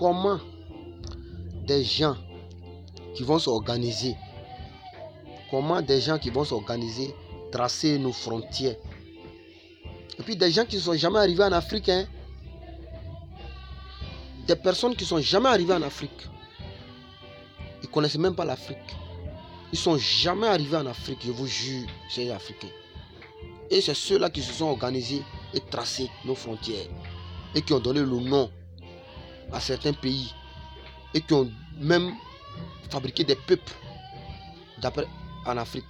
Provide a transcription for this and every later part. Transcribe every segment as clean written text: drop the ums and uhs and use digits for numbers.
comment des gens qui vont s'organiser, tracer nos frontières. Et puis des gens qui ne sont jamais arrivés en Afrique, hein, des personnes qui ne sont jamais arrivées en Afrique. Ils ne connaissent même pas l'Afrique. Ils ne sont jamais arrivés en Afrique, je vous jure, ces Africains. Et c'est ceux-là qui se sont organisés et tracé nos frontières. Et qui ont donné le nom à certains pays. Et qui ont même fabriqué des peuples en Afrique.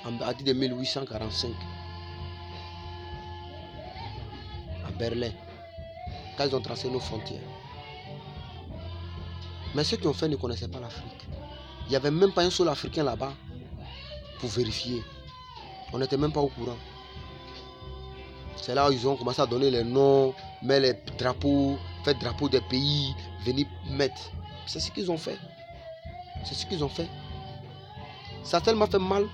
À partir de 1845. À Berlin. Quand ils ont tracé nos frontières. Mais ceux qui ont fait ne connaissaient pas l'Afrique. Il n'y avait même pas un seul Africain là-bas pour vérifier. On n'était même pas au courant. C'est là où ils ont commencé à donner les noms, mettre les drapeaux, faire drapeaux des pays, venir mettre. C'est ce qu'ils ont fait. Ça a tellement fait mal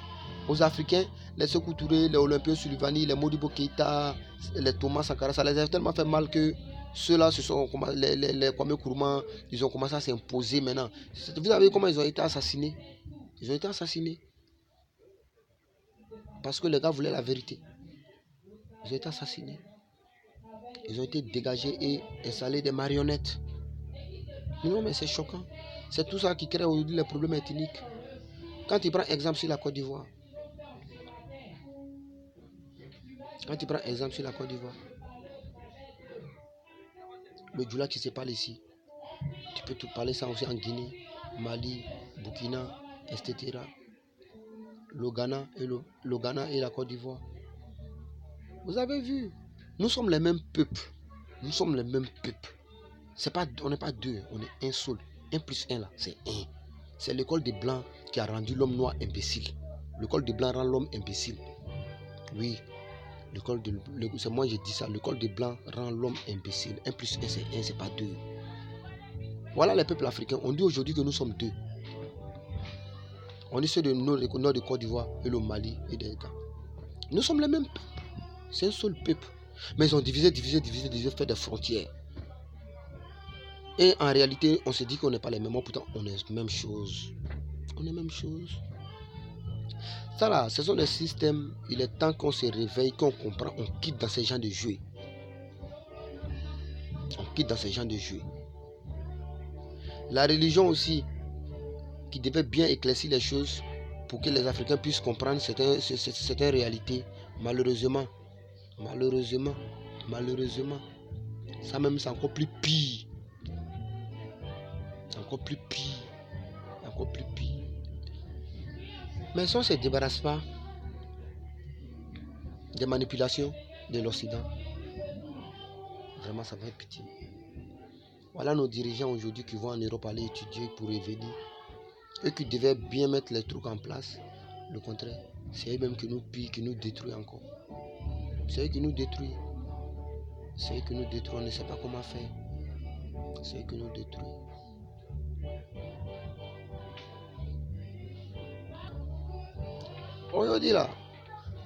aux Africains, les Sékou Touré, les Olympio Sullivan, les Modibo Keïta, les Thomas Sankara. Ça les a tellement fait mal que ceux-là, les Kwame Nkrumah, ils ont commencé à s'imposer maintenant. Vous savez comment ils ont été assassinés? Ils ont été assassinés. Parce que les gars voulaient la vérité. Ils ont été assassinés. Ils ont été dégagés et installés des marionnettes. Non, mais c'est choquant. C'est tout ça qui crée aujourd'hui les problèmes ethniques. Quand tu prends exemple sur la Côte d'Ivoire, le Djoula qui se parle ici, tu peux tout parler ça aussi en Guinée, Mali, Burkina, etc. Le Ghana et la Côte d'Ivoire. Vous avez vu, nous sommes les mêmes peuples. On n'est pas deux, on est un seul. 1 plus 1 là, c'est 1. C'est l'école des Blancs qui a rendu l'homme noir imbécile. L'école des Blancs rend l'homme imbécile. Oui, c'est moi j'ai dit ça. L'école des Blancs rend l'homme imbécile. 1 plus 1 c'est 1, c'est pas 2. Voilà les peuples africains. On dit aujourd'hui que nous sommes 2. On dit ceux de nord de Côte d'Ivoire et le Mali et des États. Nous sommes les mêmes peuples. C'est un seul peuple. Mais ils ont divisé, fait des frontières. Et en réalité, on se dit qu'on n'est pas les mêmes. Pourtant, on est la même chose. Ça là, ce sont des systèmes. Il est temps qu'on se réveille, qu'on comprend, on quitte dans ces gens de jeu. La religion aussi, qui devait bien éclaircir les choses pour que les Africains puissent comprendre certaines réalités. Malheureusement, ça même c'est encore plus pire. Mais si on ne se débarrasse pas des manipulations de l'Occident, vraiment ça va être pitié. Voilà nos dirigeants aujourd'hui qui vont en Europe aller étudier pour revenir. Eux qui devaient bien mettre les trucs en place. Le contraire, c'est eux-mêmes qui nous pillent, qui nous détruisent encore. C'est eux qui nous détruisent. On ne sait pas comment faire. C'est eux qui nous détruisent. Aujourd'hui là,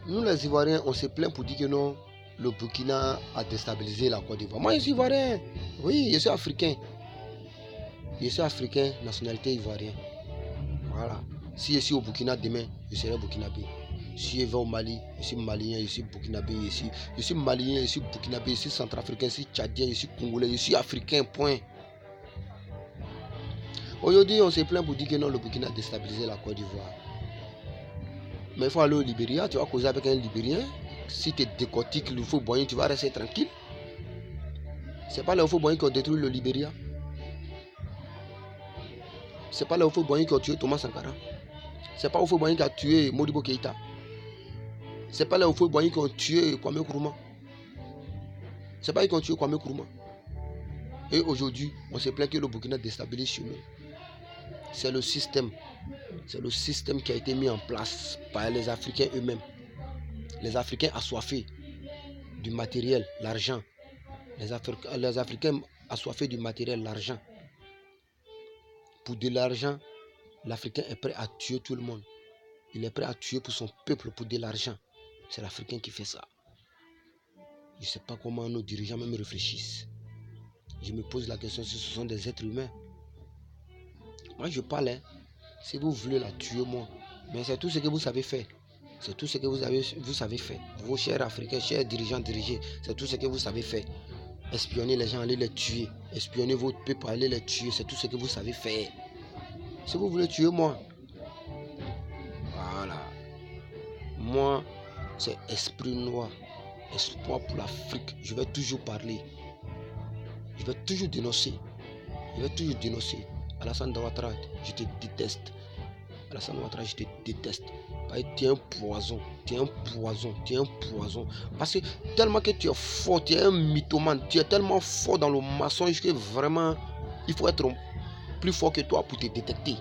nous les Ivoiriens, on se plaint pour dire que non, le Burkina a déstabilisé la Côte d'Ivoire. Moi je suis Ivoirien. Oui, je suis africain. Nationalité ivoirienne. Voilà. Si je suis au Burkina demain, je serai burkinabé. Si je vais au Mali, je suis malien, je suis burkinabé. Je suis malien, je suis burkinabé, je suis centrafricain, je suis tchadien, je suis congolais, je suis africain, point. Aujourd'hui, on se plaint pour dire que non, le Burkina a déstabilisé la Côte d'Ivoire. Mais il faut aller au Libéria, tu vas causer avec un Libérien. Si tu décortiques le faux boyen, tu vas rester tranquille. C'est pas les faux boyens qui ont détruit le Libéria. C'est pas les faux boyens qui ont tué Thomas Sankara. C'est pas les faux boyens qui ont tué Modibo Keïta. C'est pas les faux boyens qui ont tué Kwame Nkrumah. C'est pas eux qui ont tué Kwame Nkrumah. Et aujourd'hui, on se plaint que le Burkina déstabilise chez nous. C'est le système. C'est le système qui a été mis en place par les Africains eux-mêmes. Les Africains assoiffés du matériel, l'argent. Les Africains assoiffés du matériel, l'argent. Pour de l'argent, l'Africain est prêt à tuer tout le monde. Il est prêt à tuer pour son peuple pour de l'argent. C'est l'Africain qui fait ça. Je ne sais pas comment nos dirigeants même réfléchissent. Je me pose la question si ce sont des êtres humains. Moi, je parle, hein. Si vous voulez la tuer, moi. Mais c'est tout ce que vous savez faire. C'est tout ce que vous savez faire. Vos chers Africains, chers dirigeants dirigés, c'est tout ce que vous savez faire. Espionner les gens, aller les tuer. Espionner votre peuple, aller les tuer. C'est tout ce que vous savez faire. Si vous voulez tuer moi, voilà. Moi, c'est esprit noir. Espoir pour l'Afrique. Je vais toujours parler. Je vais toujours dénoncer. Alassane Ouattara, je te déteste. Alassane Ouattara, je te déteste. Tu es un poison. Parce que tellement que tu es fort, tu es un mythomane, tu es tellement fort dans le mensonge que vraiment, il faut être plus fort que toi pour te détecter.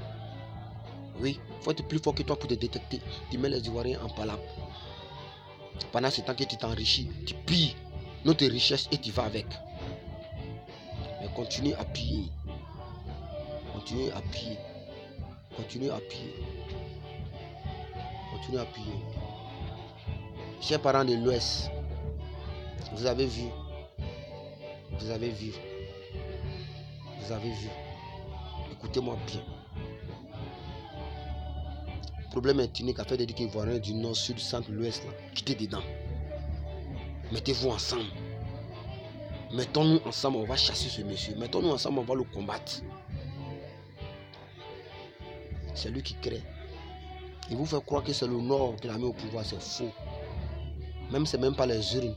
Oui, il faut être plus fort que toi pour te détecter. Tu mets les Ivoiriens en palabre. Pendant ce temps que tu t'enrichis, tu pilles notre richesse et tu vas avec. Mais continue à piller. Chers parents de l'Ouest, vous avez vu. Écoutez-moi bien. Problème ethnique a fait de dire qu'ils voient du nord, sud, centre, l'ouest, là. Quittez dedans. Mettez-vous ensemble. Mettons-nous ensemble, on va chasser ce monsieur. Mettons-nous ensemble, on va le combattre. C'est lui qui crée. Il vous fait croire que c'est le nord qui l'a mis au pouvoir, c'est faux. Même c'est même pas les urnes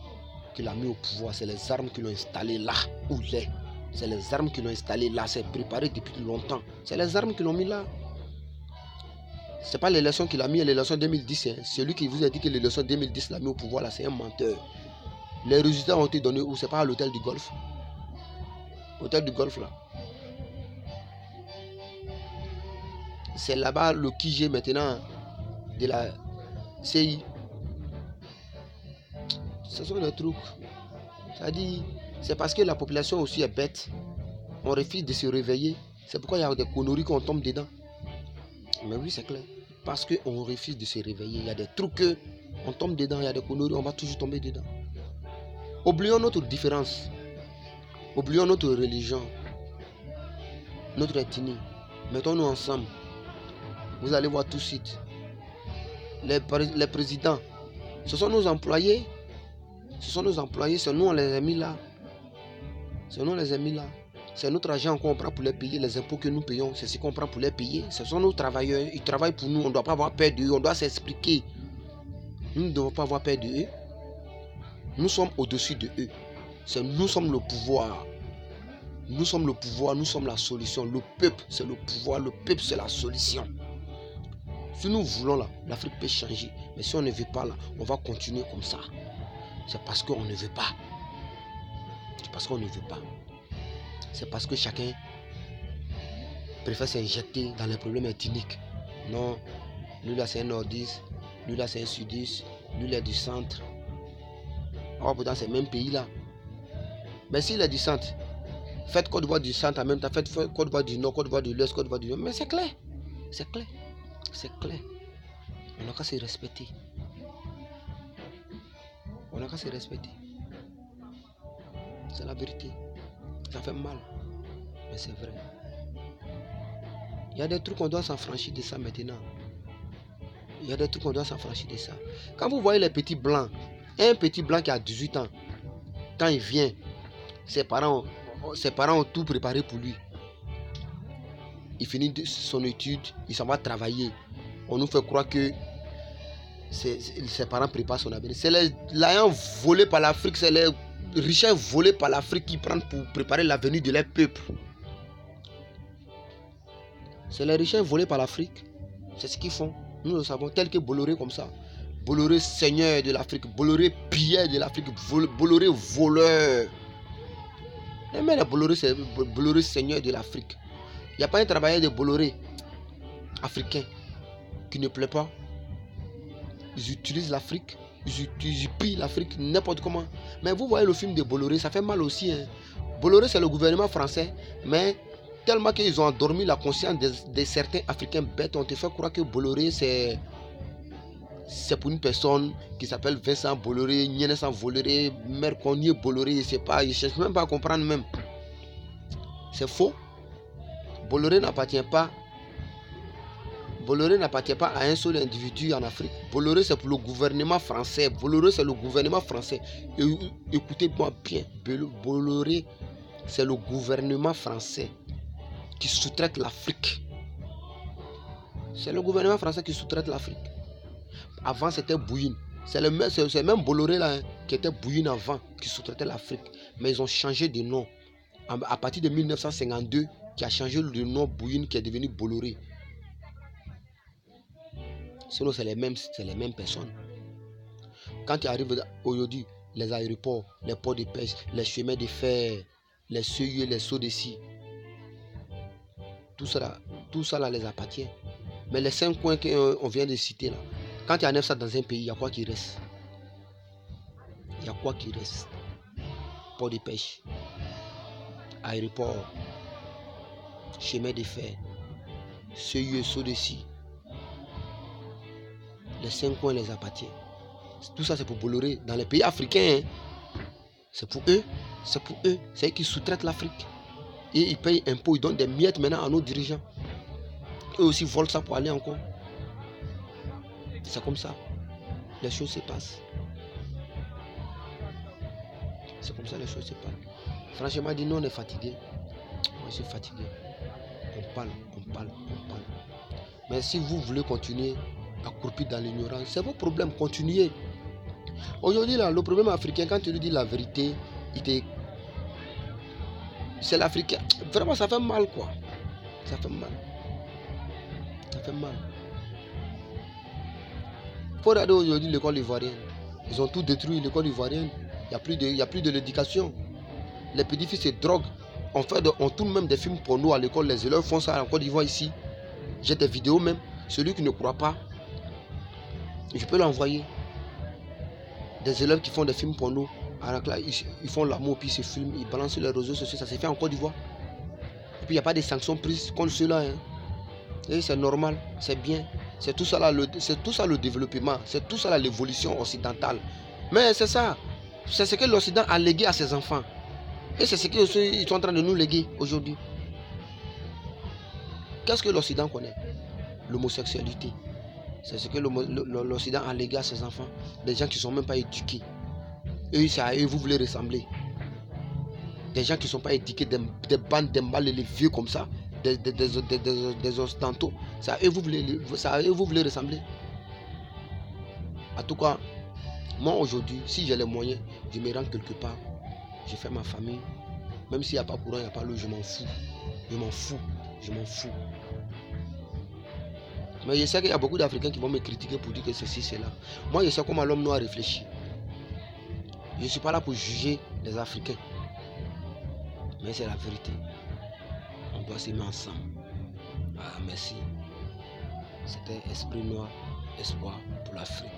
qui l'a mis au pouvoir, c'est les armes qui l'ont installé là où il est. C'est les armes qui l'ont installé là, c'est préparé depuis longtemps. C'est les armes qui l'ont mis là. C'est pas l'élection qu'il a mis, l'élection 2010. Hein. Celui qui vous a dit que l'élection 2010 l'a mis au pouvoir là, c'est un menteur. Les résultats ont été donnés où? C'est pas à l'hôtel du Golfe. Hôtel du Golfe là. C'est là-bas le QG maintenant de la CI. Ce sont des trucs. C'est-à-dire, c'est parce que la population aussi est bête. On refuse de se réveiller. C'est pourquoi il y a des conneries qu'on tombe dedans. Mais oui, c'est clair. Parce qu'on refuse de se réveiller. Il y a des trucs qu'on tombe dedans. Il y a des conneries, on va toujours tomber dedans. Oublions notre différence. Oublions notre religion. Notre ethnie. Mettons-nous ensemble. Vous allez voir tout de suite. Les présidents, ce sont nos employés. C'est nous on les a mis là. C'est notre argent qu'on prend pour les payer, les impôts que nous payons, c'est ce qu'on prend pour les payer. Ce sont nos travailleurs, ils travaillent pour nous, on ne doit pas avoir peur d'eux, on doit s'expliquer. Nous ne devons pas avoir peur d'eux. Nous sommes au-dessus de eux. Nous sommes le pouvoir. Nous sommes la solution. Le peuple, c'est le pouvoir, le peuple, c'est la solution. Si nous voulons là, l'Afrique peut changer. Mais si on ne veut pas là, on va continuer comme ça. C'est parce qu'on ne veut pas. C'est parce que chacun préfère s'injecter dans les problèmes ethniques. Non, lui là c'est un nordiste, lui là c'est un sudiste, lui là du centre. Oh, pourtant c'est le même pays là. Mais s'il est du centre, faites Côte d'Ivoire du centre en même temps, faites Côte d'Ivoire du nord, Côte d'Ivoire de l'ouest, Côte d'Ivoire du nord. Mais c'est clair. On n'a qu'à se respecter. C'est la vérité. Ça fait mal. Mais c'est vrai. Il y a des trucs qu'on doit s'affranchir de ça maintenant. Quand vous voyez les petits blancs, un petit blanc qui a 18 ans, quand il vient, ses parents ont tout préparé pour lui. Il finit son étude, il s'en va travailler. On nous fait croire que ses parents préparent son avenir. C'est l'argent volé par l'Afrique, c'est les richesses volées par l'Afrique qui prennent pour préparer l'avenir de leur peuple. C'est les richesses volées par l'Afrique. C'est ce qu'ils font. Nous le savons, tel que Bolloré comme ça. Bolloré seigneur de l'Afrique, Bolloré pilleur de l'Afrique, Bolloré voleur. Mais les Bolloré, c'est Bolloré seigneur de l'Afrique. Il n'y a pas un travailleur de Bolloré africain qui ne plaît pas. Ils utilisent l'Afrique, ils pillent l'Afrique n'importe comment. Mais vous voyez le film de Bolloré, ça fait mal aussi. Hein. Bolloré, c'est le gouvernement français, mais tellement qu'ils ont endormi la conscience de certains Africains bêtes, on te fait croire que Bolloré, c'est pour une personne qui s'appelle Vincent Bolloré, Nienessant Bolloré, Merconier Bolloré, je ne sais pas, je ne cherche même pas à comprendre même. C'est faux. Bolloré n'appartient pas à un seul individu en Afrique. Bolloré, c'est pour le gouvernement français. Bolloré, c'est le gouvernement français. Écoutez-moi bien. Bolloré, c'est le gouvernement français qui sous-traite l'Afrique. C'est le gouvernement français qui sous-traite l'Afrique. Avant, c'était Bouyine. C'est même Bolloré là, qui était Bouyine avant, qui sous-traitait l'Afrique. Mais ils ont changé de nom. À partir de 1952, qui a changé le nom Bouyine, qui est devenu Bolloré. Sinon, c'est les mêmes personnes. Quand tu arrives aujourd'hui, les aéroports, les ports de pêche, les chemins de fer, les CIE, les SODECI, tout ça là les appartient. Mais les 5 coins qu'on vient de citer là, quand tu enlèves ça dans un pays, il y a quoi qui reste? Il y a quoi qui reste? Port de pêche, aéroport, chemin de fer, CIE, SODECI. Les 5 coins les appartiennent. Tout ça c'est pour Bolloré. Dans les pays africains, hein, c'est pour eux. C'est eux qui sous-traitent l'Afrique. Et ils payent impôts, ils donnent des miettes maintenant à nos dirigeants. Eux aussi volent ça pour aller encore. C'est comme ça. Les choses se passent. C'est comme ça les choses se passent. Franchement, dit nous on est fatigué. Moi je suis fatigué. On parle. Mais si vous voulez continuer à croupir dans l'ignorance, c'est vos problèmes, continuez. Aujourd'hui là, le problème africain, quand tu lui dis la vérité, c'est l'Africain. Vraiment ça fait mal quoi. Ça fait mal. Faut regarder aujourd'hui l'école ivoirienne. Ils ont tout détruit l'école ivoirienne. Il n'y a plus de l'éducation. Les petits-fils se droguent. On tourne même des films porno à l'école. Les élèves font ça en Côte d'Ivoire ici. J'ai des vidéos même. Celui qui ne croit pas, je peux l'envoyer. Des élèves qui font des films porno. Ils font l'amour, puis ils se filment, ils balancent sur les réseaux sociaux. Ça s'est fait en Côte d'Ivoire. Et puis il n'y a pas de sanctions prises contre ceux-là. Hein. Et c'est normal, c'est bien. C'est tout ça là, le développement. C'est tout ça là, l'évolution occidentale. Mais c'est ça. C'est ce que l'Occident a légué à ses enfants. Et c'est ce qu'ils sont en train de nous léguer aujourd'hui. Qu'est-ce que l'Occident connaît? L'homosexualité. C'est ce que l'Occident a légué à ses enfants. Des gens qui ne sont même pas éduqués. Et c'est à eux vous voulez ressembler. Des gens qui ne sont pas éduqués, des bandes d'emballés, les vieux comme ça, des ostentaux. C'est à eux vous voulez ressembler. En tout cas, moi aujourd'hui, si j'ai les moyens, je me rends quelque part. Je fais ma famille. Même s'il n'y a pas courant, il n'y a pas l'eau, je m'en fous. Mais je sais qu'il y a beaucoup d'Africains qui vont me critiquer pour dire que ceci, c'est là. Moi, je sais comment l'homme noir réfléchit. Je ne suis pas là pour juger les Africains. Mais c'est la vérité. On doit s'aimer ensemble. Ah, merci. C'était Esprit Noir, espoir pour l'Afrique.